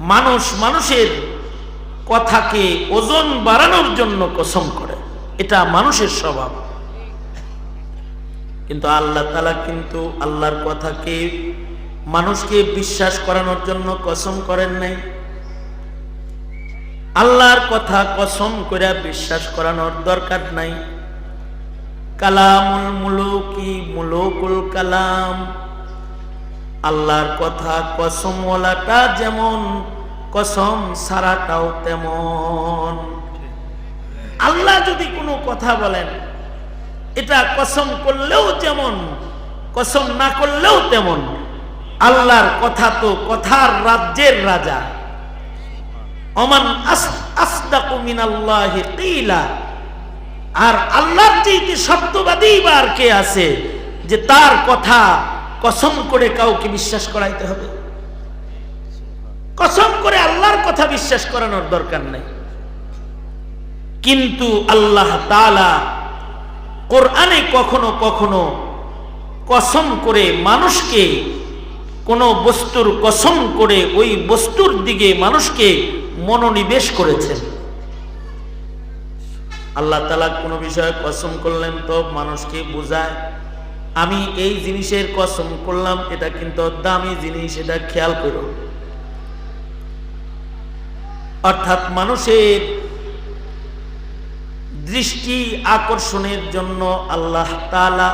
মানুষ মানুষের কথাকে ওজন বাড়ানোর জন্য কসম করে, এটা মানুষের স্বভাব। কিন্তু আল্লাহ তাআলা কিন্তু আল্লাহর কথাকে মানুষকে বিশ্বাস করানোর জন্য কসম করেন নাই। আল্লাহর কথা কসম করে বিশ্বাস করানোর দরকার নাই। কালামুল মুলুকি মুলুকুল কালাম, আল্লাহর কথা কসমওয়ালাটা যেমন কসম সারাটাও তেমন। আল্লাহ যদি কোনো কথা বলেন এটা কসম করলেও যেমন, কসম না করলেও তেমন। আল্লাহর কথা তো কথার রাজ্যের রাজা। ওমান আসদাকু মিনাল্লাহি কিলা, আর আল্লাহর চেয়ে সত্যবাদী আর কে আছে যে তার কথা কসম করে কাউকে বিশ্বাস করাইতে হবে? কসম করে আল্লাহর কথা বিশ্বাস করানোর দরকার নেই। কিন্তু আল্লাহ তাআলা কোরআনে কখনো কখনো কসম করে মানুষকে, কোন বস্তুর কসম করে ওই বস্তুর দিকে মানুষকে মনোনিবেশ করেছেন। আল্লাহ তাআলা কোনো বিষয়ে কসম করলেন তো মানুষকে বোঝায় আমি এই জিনিসের কসম করলাম, এটা কিন্তু দামি জিনিস, এটা খেয়াল করো। অর্থাৎ মানুষের দৃষ্টি আকর্ষণের জন্য আল্লাহ তাআলা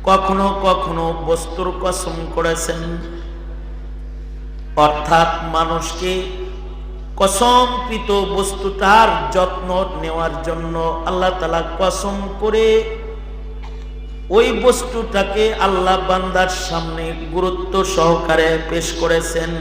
কখনো কখনো বস্তুর কসম করেছেন। অর্থাৎ মানুষকে কসমকৃত বস্তুটার যত্ন নেওয়ার জন্য আল্লাহ তাআলা কসম করে ওই বস্তুটাকে আল্লাহ বান্দার সামনে গুরুত্ব সহকারে পেশ করেছেন।